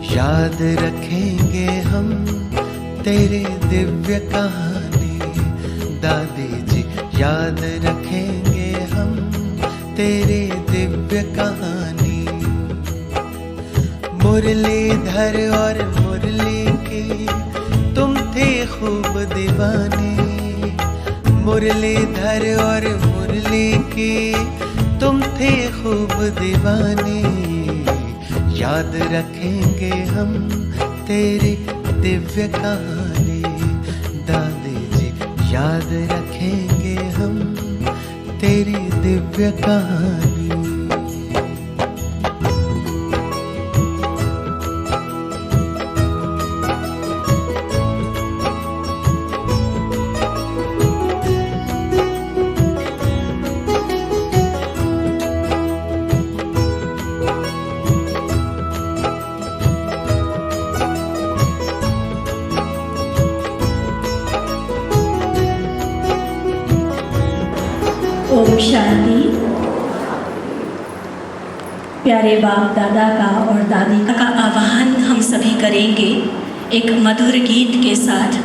याद रखेंगे हम तेरे दिव्य कहानी दादी जी, याद रखेंगे हम तेरे दिव्य कहानी। मुरलीधर और मुरली की तुम थे खूब दीवानी, मुरलीधर और मुरली की तुम थे खूब दीवानी। याद रखेंगे हम तेरी दिव्य कहानी दादी जी, याद रखेंगे हम तेरी दिव्य कहानी। ओम शांति। प्यारे बाप दादा का और दादी का आह्वान हम सभी करेंगे एक मधुर गीत के साथ।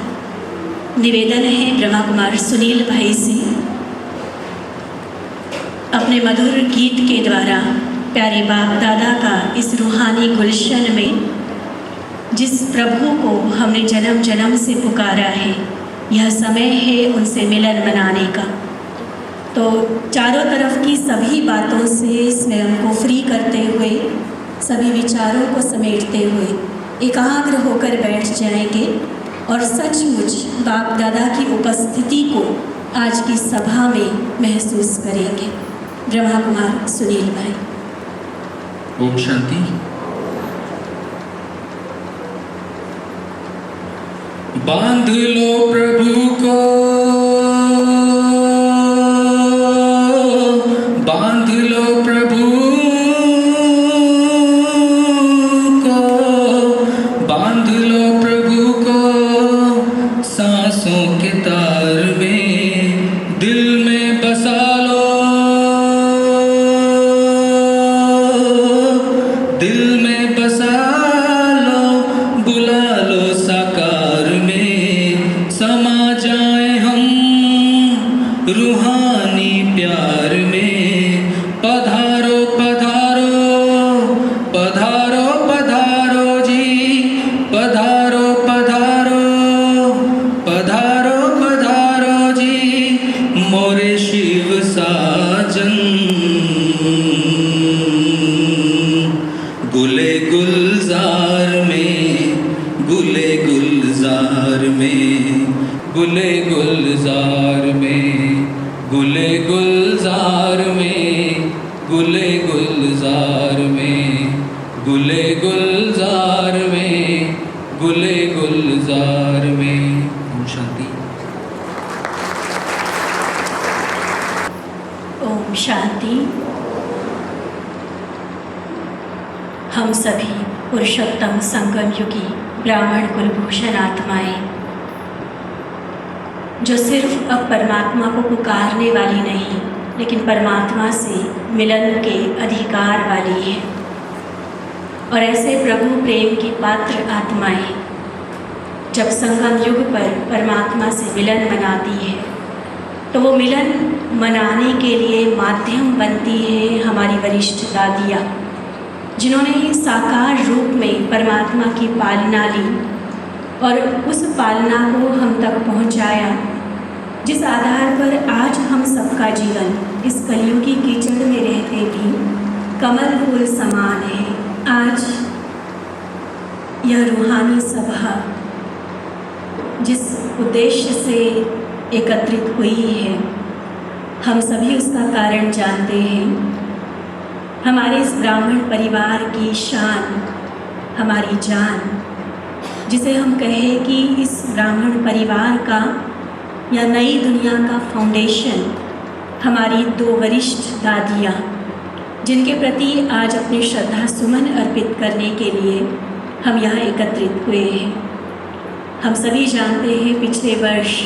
निवेदन है ब्रह्मा कुमार सुनील भाई से, अपने मधुर गीत के द्वारा प्यारे बाप दादा का इस रूहानी गुलशन में जिस प्रभु को हमने जन्म जन्म से पुकारा है, यह समय है उनसे मिलन मनाने का। तो चारों तरफ की सभी बातों से स्वयं को फ्री करते हुए, सभी विचारों को समेटते हुए एकाग्र होकर बैठ जाएंगे और सचमुच बाप दादा की उपस्थिति को आज की सभा में महसूस करेंगे। ब्रह्मा कुमार सुनील भाई। ओम शांति। बांध लो प्रभु को, बांध लो प्रभु को, बांध लो प्रभु को सांसों के तार में, दिल में बसा लो, दिल में बसा लो, बुला लो साकार में, समा जाए हम रूहानी प्यार में। पधारो पधारो पधारो पधारो जी, पधारो पधारो पधारो पधारो जी, मोरे शिव साजन। गुले गुलजार में, गुले गुलजार में, गुले गुलजार में, गुले गुलजार में, गुले गुलजार में, गुले गुलजार में, गुले गुलजार में। ओम शांति। ओम शांति। हम सभी पुरुषोत्तम संगम युगी ब्राह्मण कुलभूषण आत्माएं, जो सिर्फ अब परमात्मा को पुकारने वाली नहीं, लेकिन परमात्मा से मिलन के अधिकार वाली है। और ऐसे प्रभु प्रेम की पात्र आत्माएं जब संगम युग पर परमात्मा से मिलन मनाती है, तो वो मिलन मनाने के लिए माध्यम बनती है हमारी वरिष्ठ दादियाँ, जिन्होंने साकार रूप में परमात्मा की पालना ली और उस पालना को हम तक पहुँचाया, जिस आधार पर आज हम सबका जीवन इस कलयुगी कीचड़ में रहते भी कमल फूल समान है। आज यह रूहानी सभा जिस उद्देश्य से एकत्रित हुई है, हम सभी उसका कारण जानते हैं। हमारे इस ब्राह्मण परिवार की शान, हमारी जान, जिसे हम कहें कि इस ब्राह्मण परिवार का या नई दुनिया का फाउंडेशन हमारी 2 वरिष्ठ दादियाँ, जिनके प्रति आज अपने श्रद्धा सुमन अर्पित करने के लिए हम यहाँ एकत्रित हुए हैं। हम सभी जानते हैं पिछले वर्ष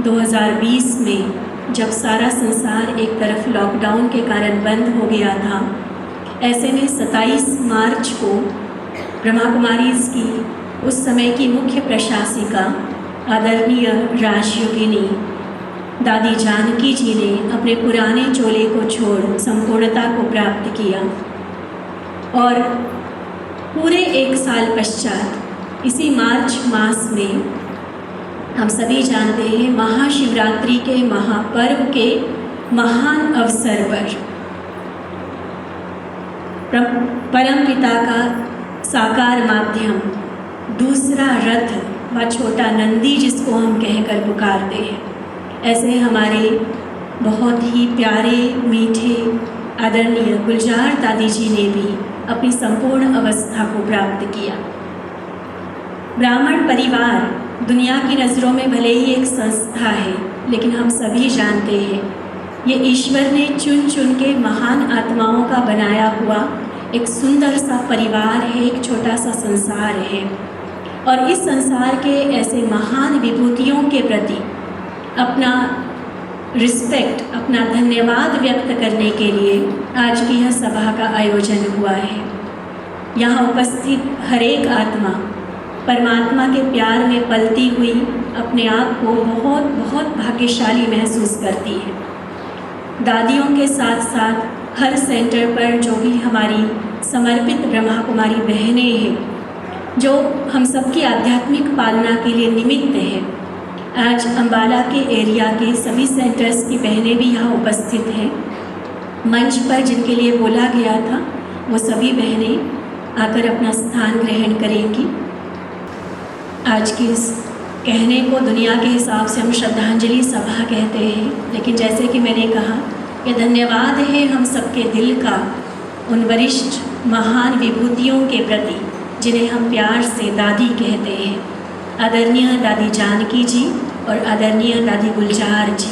2020 में जब सारा संसार एक तरफ लॉकडाउन के कारण बंद हो गया था, ऐसे में 27 मार्च को ब्रह्मा कुमारीज़ की उस समय की मुख्य प्रशासिका आदरणीय राजयोगिनी दादी जानकी जी ने अपने पुराने चोले को छोड़ संपूर्णता को प्राप्त किया और पूरे 1 साल पश्चात इसी मार्च मास में हम सभी जानते हैं महाशिवरात्रि के महापर्व के महान अवसर पर परम पिता का साकार माध्यम, दूसरा रथ व छोटा नंदी जिसको हम कहकर पुकारते हैं, ऐसे हमारे बहुत ही प्यारे मीठे आदरणीय गुलजार दादी जी ने भी अपनी संपूर्ण अवस्था को प्राप्त किया। ब्राह्मण परिवार दुनिया की नज़रों में भले ही एक संस्था है, लेकिन हम सभी जानते हैं ये ईश्वर ने चुन चुन के महान आत्माओं का बनाया हुआ एक सुंदर सा परिवार है, एक छोटा सा संसार है। और इस संसार के ऐसे महान विभूतियों के प्रति अपना रिस्पेक्ट, अपना धन्यवाद व्यक्त करने के लिए आज की यह सभा का आयोजन हुआ है। यहाँ उपस्थित हर एक आत्मा परमात्मा के प्यार में पलती हुई अपने आप को बहुत बहुत भाग्यशाली महसूस करती है। दादियों के साथ साथ हर सेंटर पर जो भी हमारी समर्पित ब्रह्मा कुमारी बहनें हैं, जो हम सबकी आध्यात्मिक पालना के लिए निमित्त हैं, आज अम्बाला के एरिया के सभी सेंटर्स की बहनें भी यहाँ उपस्थित हैं। मंच पर जिनके लिए बोला गया था वो सभी बहनें आकर अपना स्थान ग्रहण करेंगी। आज की इस कहने को दुनिया के हिसाब से हम श्रद्धांजलि सभा कहते हैं, लेकिन जैसे कि मैंने कहा, ये धन्यवाद है हम सबके दिल का उन वरिष्ठ महान विभूतियों के प्रति जिन्हें हम प्यार से दादी कहते हैं। आदरणीय दादी जानकी जी और आदरणीय दादी गुलजार जी,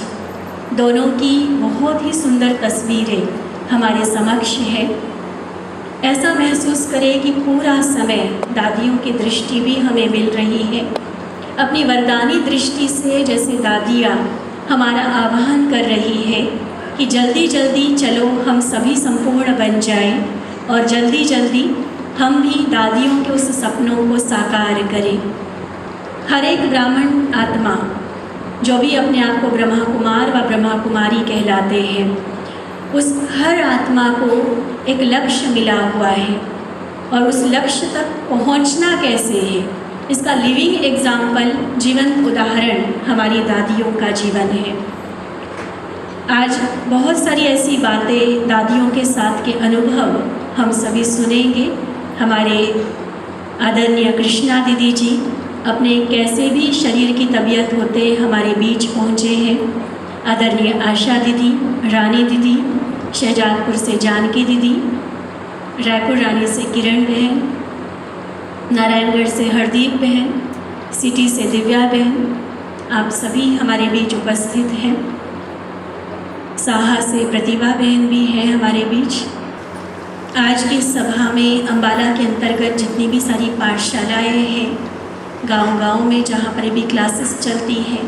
दोनों की बहुत ही सुंदर तस्वीरें हमारे समक्ष है। ऐसा महसूस करें कि पूरा समय दादियों की दृष्टि भी हमें मिल रही है। अपनी वरदानी दृष्टि से जैसे दादियाँ हमारा आह्वान कर रही है कि जल्दी जल्दी चलो हम सभी संपूर्ण बन जाएं और जल्दी जल्दी हम भी दादियों के उस सपनों को साकार करें। हर एक ब्राह्मण आत्मा जो भी अपने आप को ब्रह्मा कुमार व ब्रह्मा कुमारी कहलाते हैं, उस हर आत्मा को एक लक्ष्य मिला हुआ है और उस लक्ष्य तक पहुंचना कैसे है, इसका लिविंग एग्जाम्पल, जीवंत उदाहरण हमारी दादियों का जीवन है। आज बहुत सारी ऐसी बातें दादियों के साथ के अनुभव हम सभी सुनेंगे। हमारे आदरणीय कृष्णा दीदी जी अपने कैसे भी शरीर की तबीयत होते हमारे बीच पहुँचे हैं। आदरणीय आशा दीदी, रानी दीदी, शहजादपुर से जानकी दीदी, रायपुर रानी से किरण बहन, नारायणगढ़ से हरदीप बहन, सिटी से दिव्या बहन, आप सभी हमारे बीच उपस्थित हैं। साहा से प्रतिभा बहन भी है हमारे बीच। आज की सभा में अम्बाला के अंतर्गत जितनी भी सारी पाठशालाएँ हैं, गांव-गांव में जहाँ पर भी क्लासेस चलती हैं,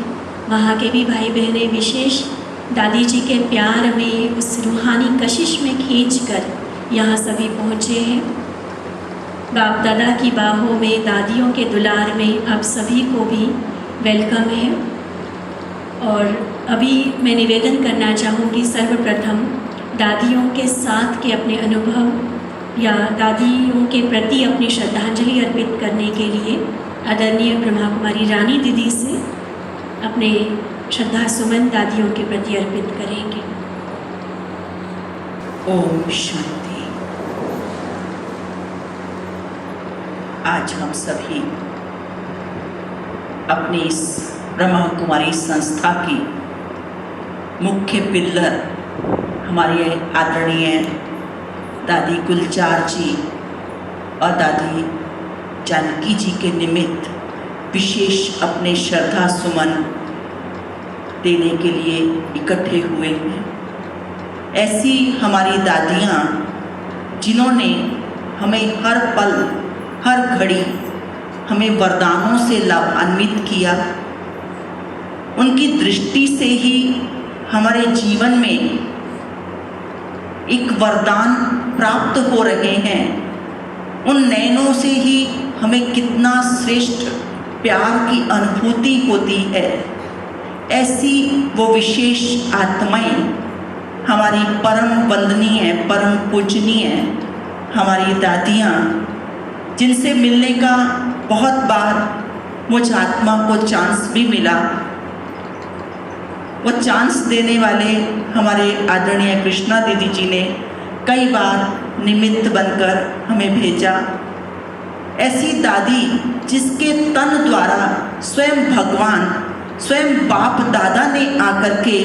वहाँ के भी भाई बहनें विशेष दादी जी के प्यार में, उस रूहानी कशिश में खींचकर यहाँ सभी पहुँचे हैं। बाप दादा की बाहों में, दादियों के दुलार में आप सभी को भी वेलकम है। और अभी मैं निवेदन करना चाहूँगी सर्वप्रथम दादियों के साथ के अपने अनुभव या दादियों के प्रति अपनी श्रद्धांजलि अर्पित करने के लिए आदरणीय ब्रह्मा कुमारी रानी दीदी से अपने श्रद्धा सुमन दादियों के प्रति अर्पित करेंगे। ओम शांति। आज हम सभी अपनी इस ब्रह्मा कुमारी संस्था की मुख्य पिल्लर हमारे आदरणीय दादी गुलजार जी और दादी जानकी जी के निमित्त विशेष अपने श्रद्धा सुमन देने के लिए इकट्ठे हुए हैं। ऐसी हमारी दादियाँ जिन्होंने हमें हर पल हर घड़ी हमें वरदानों से लाभान्वित किया, उनकी दृष्टि से ही हमारे जीवन में एक वरदान प्राप्त हो रहे हैं। उन नयनों से ही हमें कितना श्रेष्ठ प्यार की अनुभूति होती है। ऐसी वो विशेष आत्माएं हमारी परम वंदनीय परम पूजनीय हमारी दादियाँ, जिनसे मिलने का बहुत बार मुझ आत्मा को चांस भी मिला। वो चांस देने वाले हमारे आदरणीय कृष्णा दीदी जी ने कई बार निमित्त बनकर हमें भेजा। ऐसी दादी जिसके तन द्वारा स्वयं भगवान स्वयं बाप दादा ने आकर के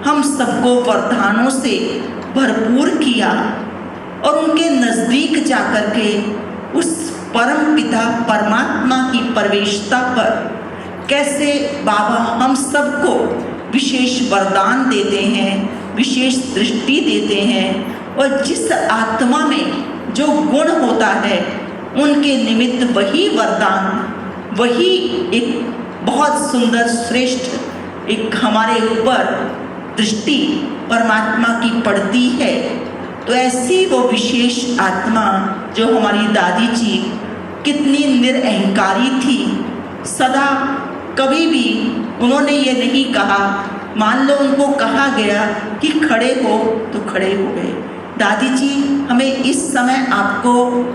हम सबको वरदानों से भरपूर किया और उनके नज़दीक जाकर के उस परम पिता परमात्मा की प्रवेशता पर कैसे बाबा हम सबको विशेष वरदान देते हैं, विशेष दृष्टि देते हैं और जिस आत्मा में जो गुण होता है उनके निमित्त वही वरदान, वही एक बहुत सुंदर श्रेष्ठ एक हमारे ऊपर दृष्टि परमात्मा की पड़ती है। तो ऐसी वो विशेष आत्मा जो हमारी दादी जी कितनी निरअहंकारी थी, सदा कभी भी उन्होंने ये नहीं कहा, मान लो उनको कहा गया कि खड़े हो तो खड़े हो गए। दादी जी हमें इस समय आपको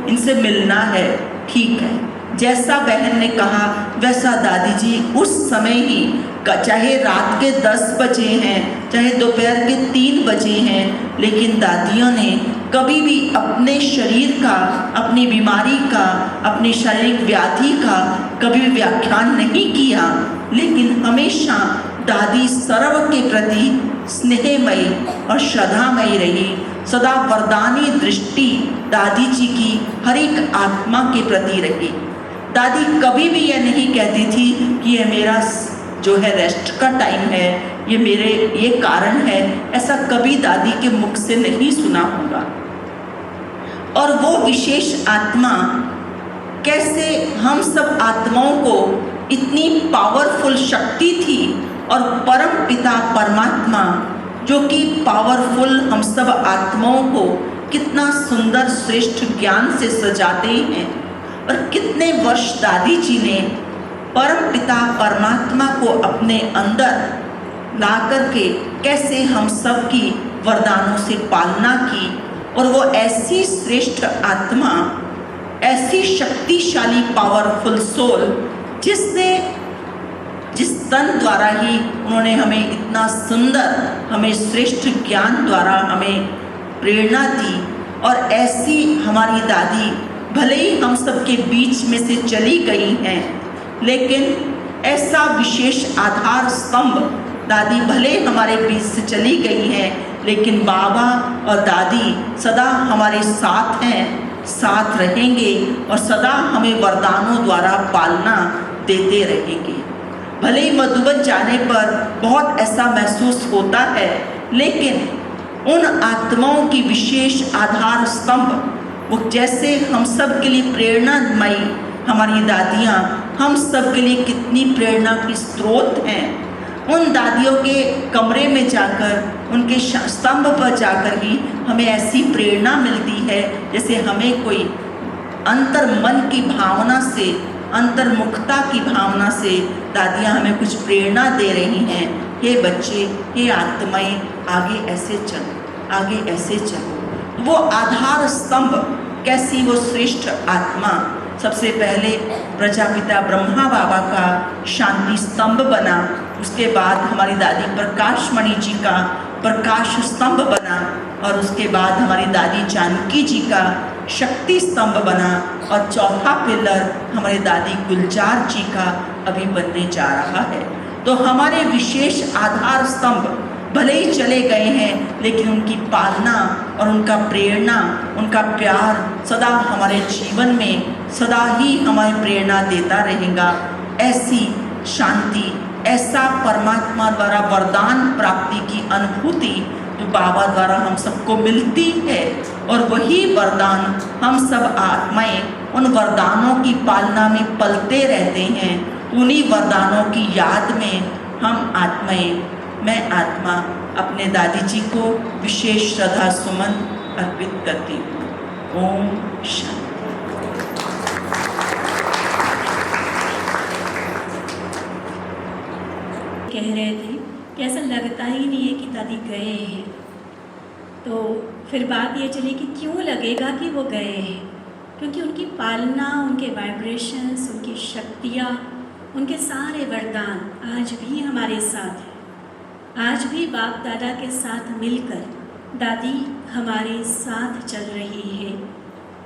इनसे मिलना है, ठीक है। जैसा बहन ने कहा वैसा दादी जी उस समय ही, चाहे रात के 10 बजे हैं, चाहे दोपहर के 3 बजे हैं, लेकिन दादियों ने कभी भी अपने शरीर का, अपनी बीमारी का, अपनी शारीरिक व्याधि का कभी भी व्याख्यान नहीं किया, लेकिन हमेशा दादी सर्व के प्रति स्नेहमयी और श्रद्धामयी रही। सदा वरदानी दृष्टि दादी जी की हर एक आत्मा के प्रति रही। दादी कभी भी यह नहीं कहती थी कि ये मेरा जो है रेस्ट का टाइम है, ये मेरे ये कारण है, ऐसा कभी दादी के मुख से नहीं सुना होगा। और वो विशेष आत्मा कैसे हम सब आत्माओं को इतनी पावरफुल शक्ति थी और परम पिता परमात्मा जो कि पावरफुल हम सब आत्माओं को कितना सुंदर श्रेष्ठ ज्ञान से सजाते हैं। और कितने वर्ष दादी जी ने परम पिता परमात्मा को अपने अंदर ला करके कैसे हम सब की वरदानों से पालना की। और वो ऐसी श्रेष्ठ आत्मा, ऐसी शक्तिशाली पावरफुल सोल जिसने जिस तन द्वारा ही उन्होंने हमें इतना सुंदर, हमें श्रेष्ठ ज्ञान द्वारा हमें प्रेरणा दी। और ऐसी हमारी दादी भले ही हम सबके बीच में से चली गई हैं, लेकिन ऐसा विशेष आधार स्तंभ, दादी भले हमारे बीच से चली गई हैं, लेकिन बाबा और दादी सदा हमारे साथ हैं, साथ रहेंगे और सदा हमें वरदानों द्वारा पालना देते रहेंगे। भले ही मधुबन जाने पर बहुत ऐसा महसूस होता है, लेकिन उन आत्माओं की विशेष आधार स्तंभ, वो जैसे हम सब के लिए प्रेरणामयी हमारी दादियाँ हम सब के लिए कितनी प्रेरणा की स्रोत हैं। उन दादियों के कमरे में जाकर, उनके स्तंभ पर जाकर ही हमें ऐसी प्रेरणा मिलती है जैसे हमें कोई अंतर मन की भावना से, अंतर्मुखता की भावना से दादियाँ हमें कुछ प्रेरणा दे रही हैं। हे बच्चे, हे आत्माएं, आगे ऐसे चलो, आगे ऐसे चलो। वो आधार स्तंभ, कैसी वो श्रेष्ठ आत्मा सबसे पहले प्रजापिता ब्रह्मा बाबा का शांति स्तंभ बना, उसके बाद हमारी दादी प्रकाशमणि जी का प्रकाश स्तंभ बना, और उसके बाद हमारी दादी जानकी जी का शक्ति स्तंभ बना, और चौथा पिलर हमारे दादी गुलजार जी का अभी बनने जा रहा है। तो हमारे विशेष आधार स्तंभ भले ही चले गए हैं, लेकिन उनकी पालना और उनका प्रेरणा, उनका प्यार सदा हमारे जीवन में सदा ही हमें प्रेरणा देता रहेगा। ऐसी शांति, ऐसा परमात्मा द्वारा वरदान प्राप्ति की अनुभूति जो बाबा द्वारा हम सबको मिलती है, और वही वरदान हम सब आत्माएं उन वरदानों की पालना में पलते रहते हैं। उन्हीं वरदानों की याद में हम आत्माएं, मैं आत्मा अपने दादी जी को विशेष श्रद्धा सुमन अर्पित करती हूँ। ओम शांति। कह रहे थे कि ऐसा लगता ही नहीं है कि दादी गए हैं, तो फिर बात ये चली कि क्यों लगेगा कि वो गए हैं, क्योंकि उनकी पालना, उनके वाइब्रेशंस, उनकी शक्तियाँ, उनके सारे वरदान आज भी हमारे साथ हैं। आज भी बाप दादा के साथ मिलकर दादी हमारे साथ चल रही है।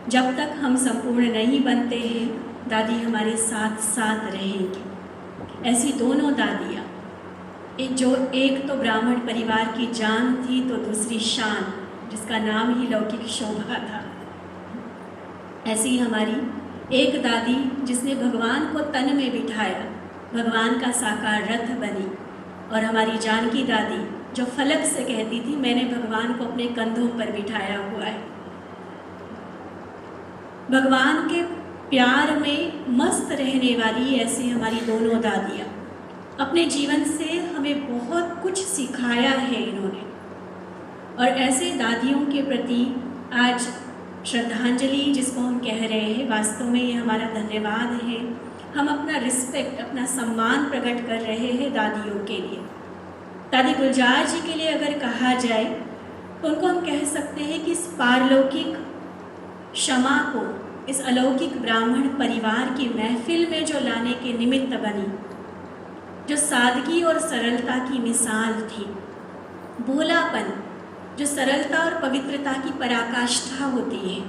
जब तक हम संपूर्ण नहीं बनते हैं, दादी हमारे साथ साथ रहेंगी। ऐसी दोनों दादियाँ, एक तो ब्राह्मण परिवार की जान थी, तो दूसरी शान, जिसका नाम ही लौकिक शोभा था। ऐसी हमारी एक दादी जिसने भगवान को तन में बिठाया, भगवान का साकार रथ बनी, और हमारी जानकी दादी जो फलक से कहती थी, मैंने भगवान को अपने कंधों पर बिठाया हुआ है। भगवान के प्यार में मस्त रहने वाली ऐसी हमारी दोनों दादियाँ, अपने जीवन से हमें बहुत कुछ सिखाया है इन्होंने। और ऐसे दादियों के प्रति आज श्रद्धांजलि जिसको हम कह रहे हैं, वास्तव में ये हमारा धन्यवाद है। हम अपना रिस्पेक्ट, अपना सम्मान प्रकट कर रहे हैं दादियों के लिए। दादी गुलजार जी के लिए अगर कहा जाए तो उनको हम कह सकते हैं कि इस पारलौकिक क्षमा को, इस अलौकिक ब्राह्मण परिवार की महफिल में जो लाने के निमित्त बनी, जो सादगी और सरलता की मिसाल थी, भोलापन जो सरलता और पवित्रता की पराकाष्ठा होती है,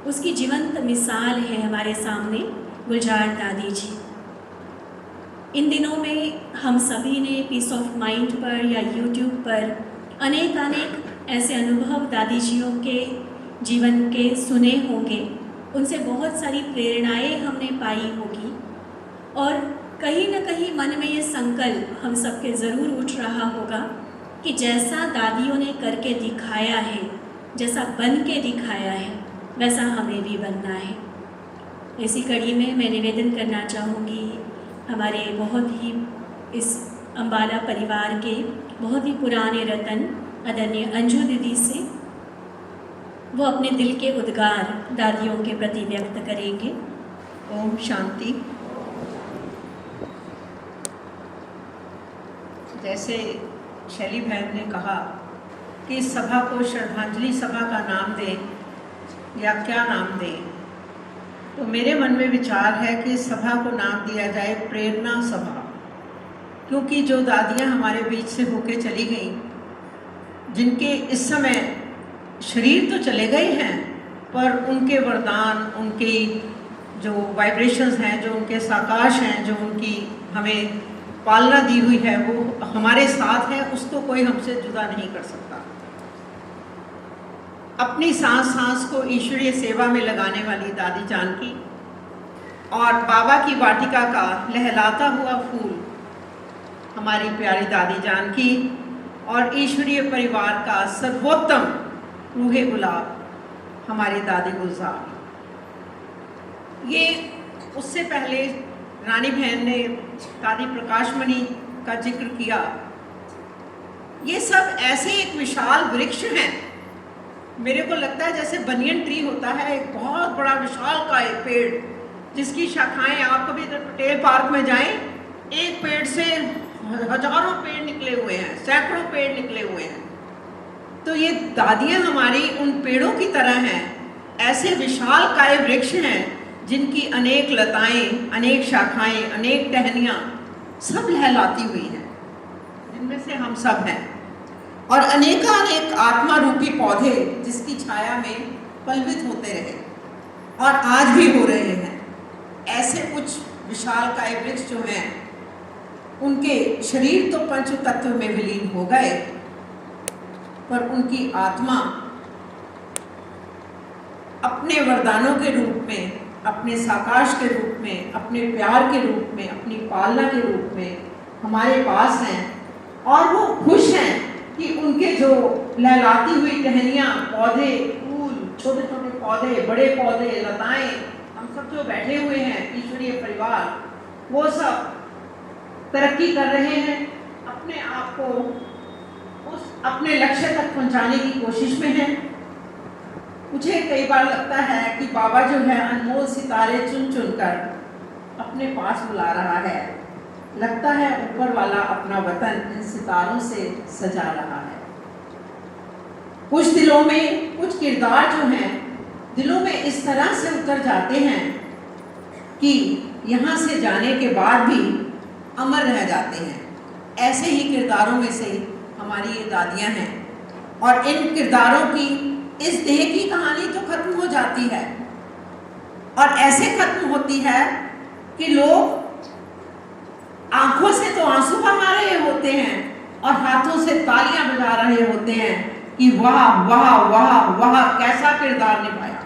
उसकी जीवंत मिसाल है हमारे सामने गुलजार दादी जी। इन दिनों में हम सभी ने पीस ऑफ माइंड पर या यूट्यूब पर अनेक ऐसे अनुभव दादी जियों के जीवन के सुने होंगे। उनसे बहुत सारी प्रेरणाएं हमने पाई होगी, और कहीं न कहीं मन में ये संकल्प हम सबके ज़रूर उठ रहा होगा कि जैसा दादियों ने करके दिखाया है, जैसा बन के दिखाया है, वैसा हमें भी बनना है। इसी कड़ी में मैं निवेदन करना चाहूँगी हमारे बहुत ही इस अम्बाला परिवार के बहुत ही पुराने रतन आदरणीय अंजू दीदी से। वो अपने दिल के उद्गार दादियों के प्रति व्यक्त करेंगे। ओम शांति। जैसे शैली बहन ने कहा कि इस सभा को श्रद्धांजलि सभा का नाम दें या क्या नाम दें, तो मेरे मन में विचार है कि इस सभा को नाम दिया जाए प्रेरणा सभा, क्योंकि जो दादियाँ हमारे बीच से होके चली गईं, जिनके इस समय शरीर तो चले गए हैं, पर उनके वरदान, उनके जो वाइब्रेशंस हैं, जो उनके साकाश हैं, जो उनकी हमें पालना दी हुई है, वो हमारे साथ है, उसको कोई हमसे जुदा नहीं कर सकता। अपनी सांस सांस को ईश्वरीय सेवा में लगाने वाली दादी जानकी और बाबा की वाटिका का लहलाता हुआ फूल हमारी प्यारी दादी जानकी, और ईश्वरीय परिवार का सर्वोत्तम रूहे गुलाब हमारी दादी गुलजार। ये उससे पहले रानी बहन ने दादी प्रकाशमणि का जिक्र किया। ये सब ऐसे एक विशाल वृक्ष हैं, मेरे को लगता है जैसे बनियन ट्री होता है, एक बहुत बड़ा विशाल का एक पेड़, जिसकी शाखाएं, आप कभी पटेल पार्क में जाएं, एक पेड़ से हजारों पेड़ निकले हुए हैं, सैकड़ों पेड़ निकले हुए हैं। तो ये दादियाँ हमारी उन पेड़ों की तरह हैं, ऐसे विशाल काय वृक्ष हैं जिनकी अनेक लताएं, अनेक शाखाएं, अनेक टहनियाँ सब लहलाती हुई हैं, जिनमें से हम सब हैं, और अनेकानेक आत्मा रूपी पौधे जिसकी छाया में पल्वित होते रहे। और आज भी हो रहे हैं। ऐसे कुछ विशालकाय वृक्ष जो हैं उनके शरीर तो पंच तत्व में विलीन हो गए, पर उनकी आत्मा अपने वरदानों के रूप में, अपने साकाश के रूप में, अपने प्यार के रूप में, अपनी पालना के रूप में हमारे पास हैं। और वो खुश हैं कि उनके जो लहलाती हुई टहनियाँ, पौधे, फूल, छोटे छोटे पौधे, बड़े पौधे, लताएं, हम सब जो बैठे हुए हैं ईश्वरीय परिवार, वो सब तरक्की कर रहे हैं, अपने आप को उस अपने लक्ष्य तक पहुंचाने की कोशिश में हैं। मुझे कई बार लगता है कि बाबा जो है अनमोल सितारे चुन चुन कर अपने पास बुला रहा है। लगता है ऊपर वाला अपना वतन इन सितारों से सजा रहा है। कुछ दिलों में कुछ किरदार जो हैं दिलों में इस तरह से उतर जाते हैं कि यहाँ से जाने के बाद भी अमर रह जाते हैं। ऐसे ही किरदारों में से हमारी ये दादियाँ हैं, और इन किरदारों की इस देह की कहानी तो खत्म हो जाती है, और ऐसे खत्म होती है कि लोग आंखों से तो आंसू बहा रहे होते हैं और हाथों से तालियां बजा रहे होते हैं कि वाह वाह वाह वाह कैसा किरदार निभाया।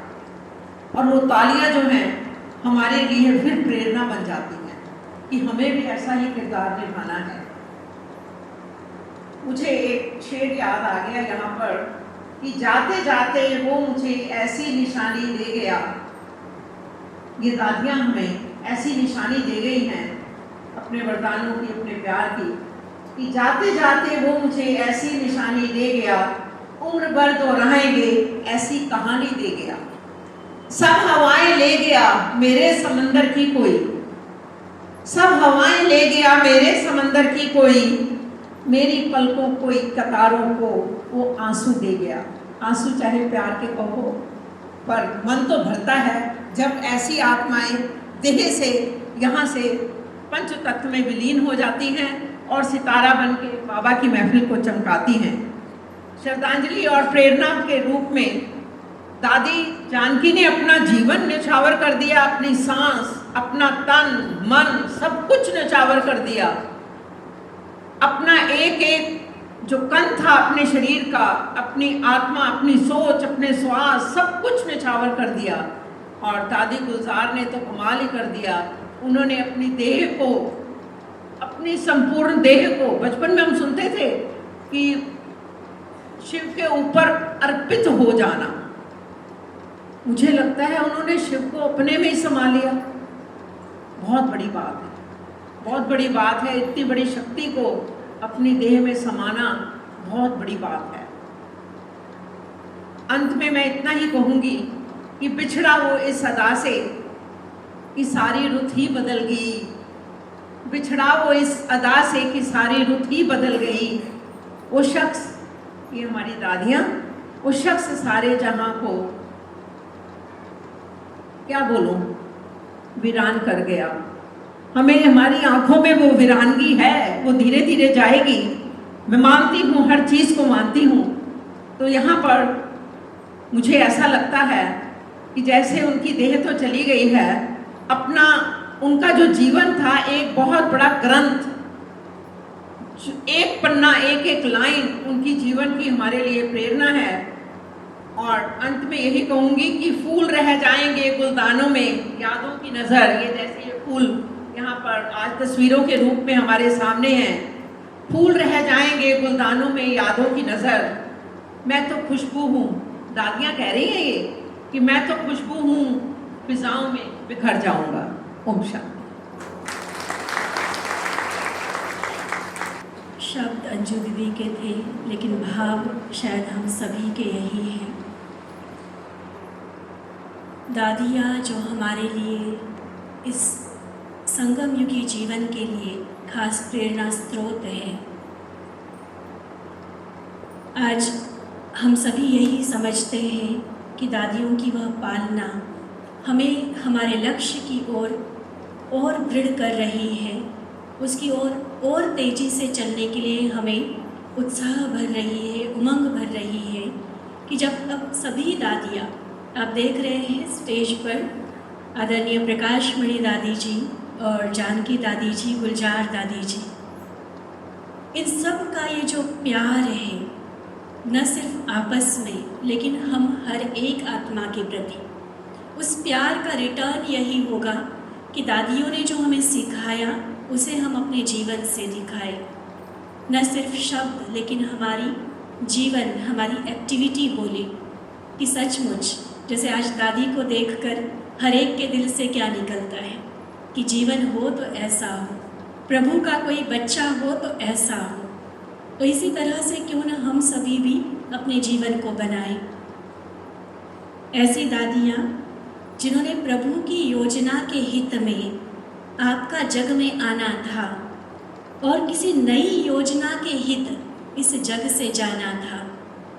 और वो तालियां जो हैं हमारे लिए फिर प्रेरणा बन जाती हैं कि हमें भी ऐसा ही किरदार निभाना है। मुझे एक शेर याद आ गया यहाँ पर कि जाते जाते वो मुझे ऐसी निशानी दे गया। ये दादियाँ हमें ऐसी निशानी दे गई हैं अपने वरदानों की, अपने प्यार की, कि जाते जाते वो मुझे ऐसी निशानी दे गया, उम्र भर दोहराएंगे ऐसी कहानी दे गया। सब हवाएं ले गया मेरे समंदर की कोई, सब हवाएं ले गया मेरे समंदर की कोई, मेरी पलकों कोई कतारों को वो आंसू दे गया। आंसू चाहे प्यार के कहो, पर मन तो भरता है जब ऐसी आत्माएं देह से यहाँ से पंच तत्व में विलीन हो जाती हैं और सितारा बन के बाबा की महफिल को चमकाती हैं। श्रद्धांजलि और प्रेरणा के रूप में दादी जानकी ने अपना जीवन न्यौछावर कर दिया, अपनी सांस, अपना तन मन सब कुछ न्यौछावर कर दिया। अपना एक एक जो कण था अपने शरीर का, अपनी आत्मा, अपनी सोच, अपने श्वास सब कुछ न्यौछावर कर दिया। और दादी गुलजार ने तो कमाल ही कर दिया। उन्होंने अपनी देह को, अपनी संपूर्ण देह को, बचपन में हम सुनते थे कि शिव के ऊपर अर्पित हो जाना, मुझे लगता है उन्होंने शिव को अपने में ही समा लिया। बहुत बड़ी बात है, बहुत बड़ी बात है। इतनी बड़ी शक्ति को अपनी देह में समाना बहुत बड़ी बात है। अंत में मैं इतना ही कहूँगी कि बिछड़ा वो इस अदा से कि सारी रुत ही बदल गई, बिछड़ा वो इस अदा से कि सारी रुत ही बदल गई। वो शख्स, ये हमारी दादियाँ, वो शख्स सारे जहां को क्या बोलूं वीरान कर गया। हमें, हमारी आंखों में वो वीरानगी है, वो धीरे धीरे जाएगी। मैं मानती हूँ, हर चीज़ को मानती हूँ। तो यहाँ पर मुझे ऐसा लगता है कि जैसे उनकी देह तो चली गई है, अपना उनका जो जीवन था एक बहुत बड़ा ग्रंथ, एक पन्ना, एक एक लाइन उनकी जीवन की हमारे लिए प्रेरणा है। और अंत में यही कहूँगी कि फूल रह जाएंगे गुलदानों में यादों की नज़र। ये जैसे ये फूल यहाँ पर आज तस्वीरों के रूप में हमारे सामने हैं, फूल रह जाएंगे गुलदानों में यादों की नज़र। मैं तो खुशबू हूँ, दादियाँ कह रही हैं ये कि मैं तो खुशबू हूँ, फिजाओं में बिखर जाऊँगा। ओम शांति। शब्द अंजू दीदी के थे, लेकिन भाव शायद हम सभी के यही हैं। दादियाँ जो हमारे लिए इस संगम युगी जीवन के लिए खास प्रेरणा स्रोत है। आज हम सभी यही समझते हैं कि दादियों की वह पालना हमें हमारे लक्ष्य की ओर और दृढ़ कर रही है, उसकी ओर और तेज़ी से चलने के लिए हमें उत्साह भर रही है, उमंग भर रही है कि जब अब सभी दादियाँ आप देख रहे हैं स्टेज पर आदरणीय प्रकाश मणि दादी जी और जानकी दादी जी, गुलजार दादी जी, इन सब का ये जो प्यार है न सिर्फ आपस में लेकिन हम हर एक आत्मा के प्रति, उस प्यार का रिटर्न यही होगा कि दादियों ने जो हमें सिखाया उसे हम अपने जीवन से दिखाएं। न सिर्फ शब्द लेकिन हमारी जीवन, हमारी एक्टिविटी बोले कि सचमुच जैसे आज दादी को देखकर हर एक के दिल से क्या निकलता है कि जीवन हो तो ऐसा हो, प्रभु का कोई बच्चा हो तो ऐसा हो। तो इसी तरह से क्यों न हम सभी भी अपने जीवन को बनाएं। ऐसी दादियाँ जिन्होंने प्रभु की योजना के हित में आपका जग में आना था और किसी नई योजना के हित इस जग से जाना था।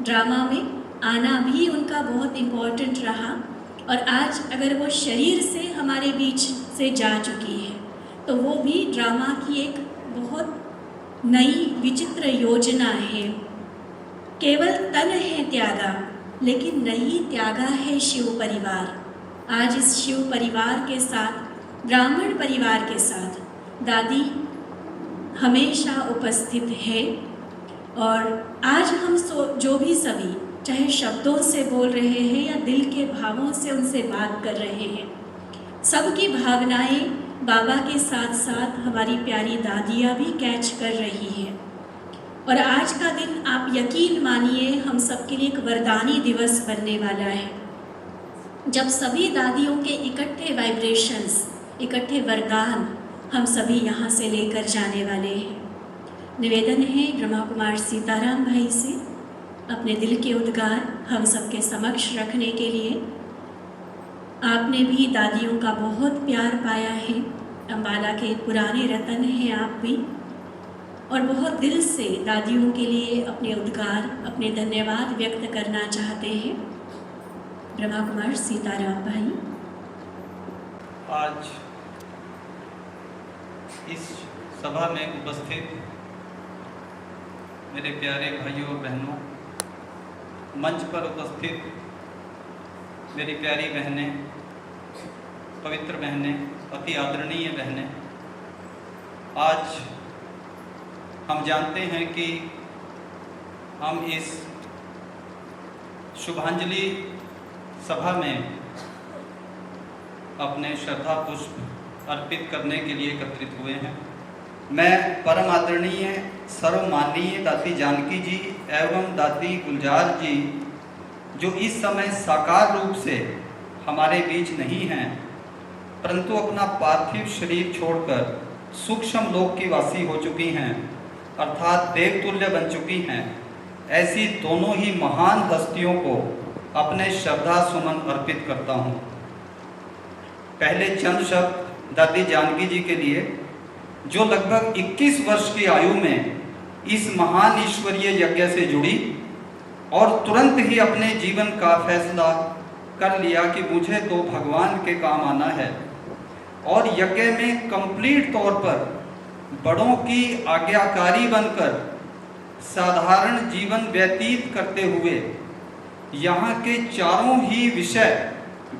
ड्रामा में आना भी उनका बहुत इम्पोर्टेंट रहा और आज अगर वो शरीर से हमारे बीच से जा चुकी है तो वो भी ड्रामा की एक बहुत नई विचित्र योजना है। केवल तन है त्यागा लेकिन नहीं त्यागा है शिव परिवार। आज इस शिव परिवार के साथ, ब्राह्मण परिवार के साथ दादी हमेशा उपस्थित है और आज हम जो भी सभी चाहे शब्दों से बोल रहे हैं या दिल के भावों से उनसे बात कर रहे हैं, सबकी भावनाएं बाबा के साथ साथ हमारी प्यारी दादियाँ भी कैच कर रही हैं। और आज का दिन आप यकीन मानिए हम सबके लिए एक वरदानी दिवस बनने वाला है, जब सभी दादियों के इकट्ठे वाइब्रेशंस, इकट्ठे वरदान हम सभी यहाँ से लेकर जाने वाले हैं। निवेदन है ब्रह्मा कुमार सीताराम भाई से अपने दिल के उद्गार हम सबके समक्ष रखने के लिए। आपने भी दादियों का बहुत प्यार पाया है, अम्बाला के पुराने रतन हैं आप भी, और बहुत दिल से दादियों के लिए अपने उद्गार, अपने धन्यवाद व्यक्त करना चाहते हैं। ब्रह्मा कुमार सीताराम भाई। आज इस सभा में उपस्थित मेरे प्यारे भाइयों और बहनों, मंच पर उपस्थित मेरी प्यारी बहनें, पवित्र बहनें, अति आदरणीय बहनें, आज हम जानते हैं कि हम इस शुभांजलि सभा में अपने श्रद्धा पुष्प अर्पित करने के लिए एकत्रित हुए हैं। मैं परम आदरणीय सर्वमाननीय दादी जानकी जी एवं दादी गुलजार जी, जो इस समय साकार रूप से हमारे बीच नहीं हैं परंतु अपना पार्थिव शरीर छोड़कर सूक्ष्म लोक की वासी हो चुकी हैं, अर्थात देवतुल्य बन चुकी हैं, ऐसी दोनों ही महान हस्तियों को अपने श्रद्धा सुमन अर्पित करता हूँ। पहले चंद शब्द दादी जानकी जी के लिए, जो लगभग 21 वर्ष की आयु में इस महान ईश्वरीय यज्ञ से जुड़ी और तुरंत ही अपने जीवन का फैसला कर लिया कि मुझे तो भगवान के काम आना है, और यज्ञ में कंप्लीट तौर पर बड़ों की आज्ञाकारी बनकर साधारण जीवन व्यतीत करते हुए यहाँ के चारों ही विषय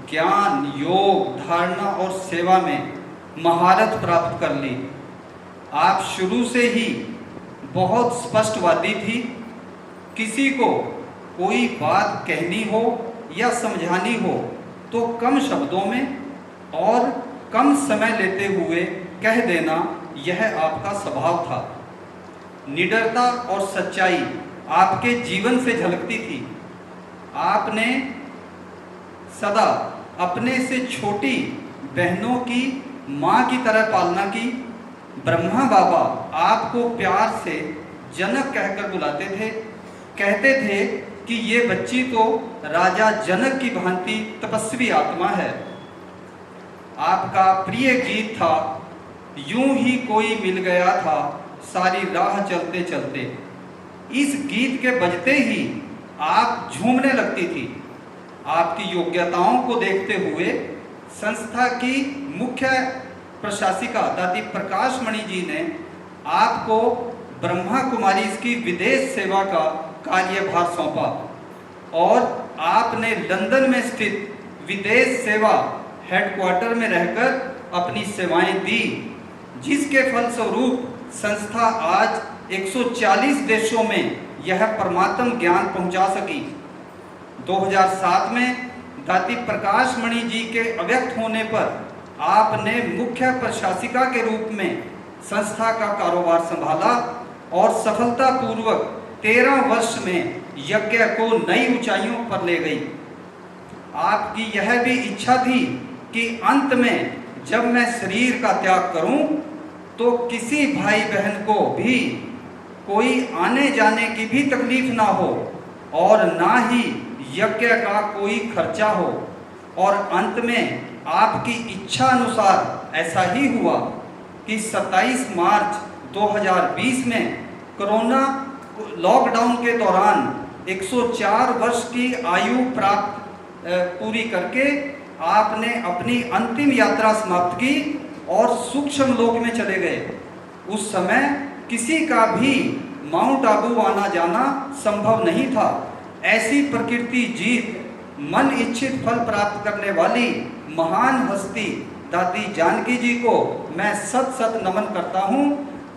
ज्ञान, योग, धारणा और सेवा में महारत प्राप्त कर ली। आप शुरू से ही बहुत स्पष्टवादी थी। किसी को कोई बात कहनी हो या समझानी हो तो कम शब्दों में और कम समय लेते हुए कह देना, यह आपका स्वभाव था। निडरता और सच्चाई आपके जीवन से झलकती थी। आपने सदा अपने से छोटी बहनों की माँ की तरह पालना की। ब्रह्मा बाबा आपको प्यार से जनक कहकर बुलाते थे, कहते थे कि ये बच्ची तो राजा जनक की भांति तपस्वी आत्मा है। आपका प्रिय गीत था, यूं ही कोई मिल गया था सारी राह चलते चलते। इस गीत के बजते ही आप झूमने लगती थी। आपकी योग्यताओं को देखते हुए संस्था की मुख्य प्रशासिका दादी प्रकाश मणि जी ने आपको ब्रह्मा कुमारी की विदेश सेवा का कार्यभार सौंपा और आपने लंदन में स्थित विदेश सेवा हेडक्वार्टर में रहकर अपनी सेवाएं दी, जिसके फलस्वरूप संस्था आज 140 देशों में यह परमात्म ज्ञान पहुंचा सकी। 2007 में दादी प्रकाश मणि जी के अव्यक्त होने पर आपने मुख्य प्रशासिका के रूप में संस्था का कारोबार संभाला और सफलतापूर्वक 13 वर्ष में यज्ञ को नई ऊंचाइयों पर ले गई। आपकी यह भी इच्छा थी कि अंत में जब मैं शरीर का त्याग करूं तो किसी भाई बहन को भी कोई आने जाने की भी तकलीफ ना हो और ना ही यज्ञ का कोई खर्चा हो। और अंत में आपकी इच्छा अनुसार ऐसा ही हुआ कि 27 मार्च 2020 में कोरोना लॉकडाउन के दौरान 104 वर्ष की आयु पूरी करके आपने अपनी अंतिम यात्रा समाप्त की और सूक्ष्म लोक में चले गए। उस समय किसी का भी माउंट आबू आना जाना संभव नहीं था। ऐसी प्रकृति जीत मन इच्छित फल प्राप्त करने वाली महान हस्ती दादी जानकी जी को मैं सत सत नमन करता हूं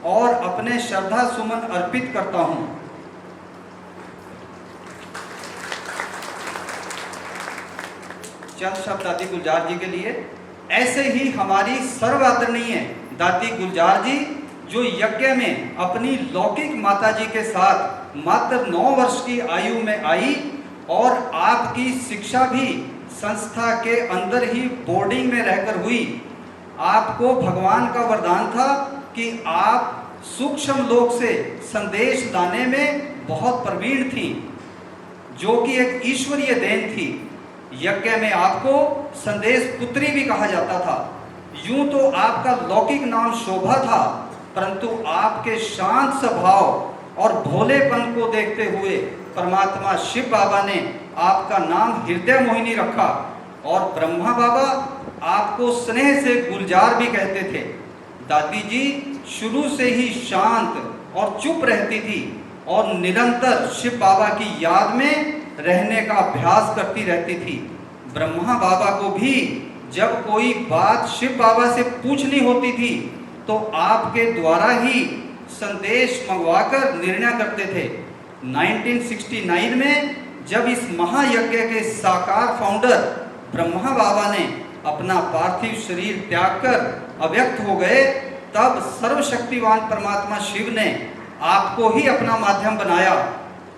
और अपने श्रद्धा सुमन अर्पित करता हूं। चंद शब्द दादी गुलजार जी के लिए। ऐसे ही हमारी सर्वादरणीय दादी गुलजार जी, जो यज्ञ में अपनी लौकिक माता जी के साथ मात्र 9 वर्ष की आयु में आई और आपकी शिक्षा भी संस्था के अंदर ही बोर्डिंग में रहकर हुई। आपको भगवान का वरदान था कि आप सूक्ष्म लोक से संदेश लाने में बहुत प्रवीण थी, जो कि एक ईश्वरीय देन थी। यज्ञ में आपको संदेश पुत्री भी कहा जाता था। यूं तो आपका लौकिक नाम शोभा था, परंतु आपके शांत स्वभाव और भोलेपन को देखते हुए परमात्मा शिव बाबा ने आपका नाम हृदय मोहिनी रखा और ब्रह्मा बाबा आपको स्नेह से गुलजार भी कहते थे। दादी जी शुरू से ही शांत और चुप रहती थी और निरंतर शिव बाबा की याद में रहने का अभ्यास करती रहती थी। ब्रह्मा बाबा को भी जब कोई बात शिव बाबा से पूछनी होती थी तो आपके द्वारा ही संदेश मंगवाकर निर्णय करते थे। 1969 में जब इस महायज्ञ के साकार फाउंडर ब्रह्मा बाबा ने अपना पार्थिव शरीर त्याग कर अव्यक्त हो गए, तब सर्वशक्तिवान परमात्मा शिव ने आपको ही अपना माध्यम बनाया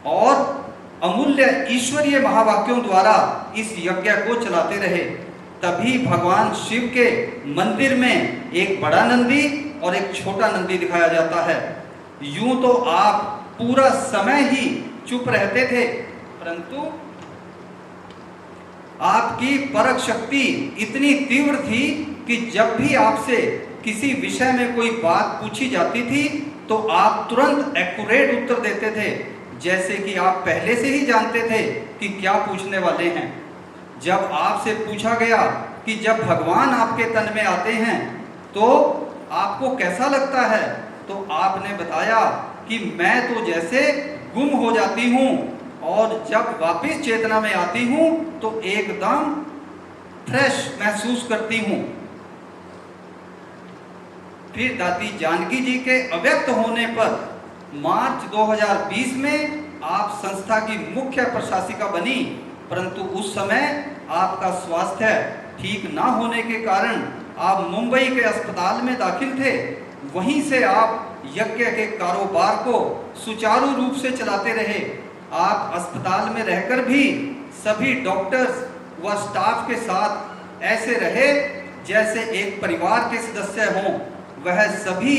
और अमूल्य ईश्वरीय महावाक्यों द्वारा इस यज्ञ को चलाते रहे। तभी भगवान शिव के मंदिर में एक बड़ा नंदी और एक छोटा नंदी दिखाया जाता है। यूं तो आप पूरा समय ही चुप रहते थे, परंतु आपकी परख शक्ति इतनी तीव्र थी कि जब भी आपसे किसी विषय में कोई बात पूछी जाती थी तो आप तुरंत एक्यूरेट उत्तर देते थे, जैसे कि आप पहले से ही जानते थे कि क्या पूछने वाले हैं। जब आपसे पूछा गया कि जब भगवान आपके तन में आते हैं तो आपको कैसा लगता है, तो आपने बताया कि मैं तो जैसे गुम हो जाती हूँ और जब वापस चेतना में आती हूँ तो एकदम फ्रेश महसूस करती हूँ। फिर दादी जानकी जी के अव्यक्त होने पर मार्च 2020 में आप संस्था की मुख्य प्रशासिका बनी, परंतु उस समय आपका स्वास्थ्य ठीक ना होने के कारण आप मुंबई के अस्पताल में दाखिल थे। वहीं से आप यज्ञ के कारोबार को सुचारू रूप से चलाते रहे। आप अस्पताल में रहकर भी सभी डॉक्टर्स व स्टाफ के साथ ऐसे रहे जैसे एक परिवार के सदस्य हों। वह सभी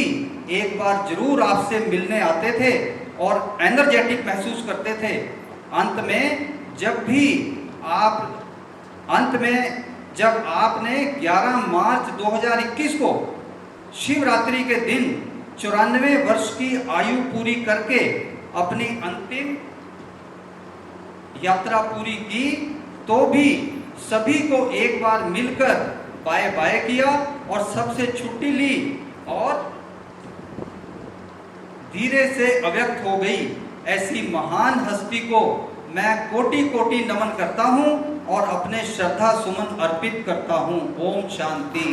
एक बार जरूर आपसे मिलने आते थे और एनर्जेटिक महसूस करते थे। अंत में जब आपने 11 मार्च 2021 को शिवरात्रि के दिन 94 वर्ष की आयु पूरी करके अपनी अंतिम यात्रा पूरी की, तो भी सभी को एक बार मिलकर बाय बाय किया और सबसे छुट्टी ली और धीरे से अव्यक्त हो गई। ऐसी महान हस्ती को मैं कोटि कोटि नमन करता हूँ और अपने श्रद्धा सुमन अर्पित करता हूँ। ओम शांति।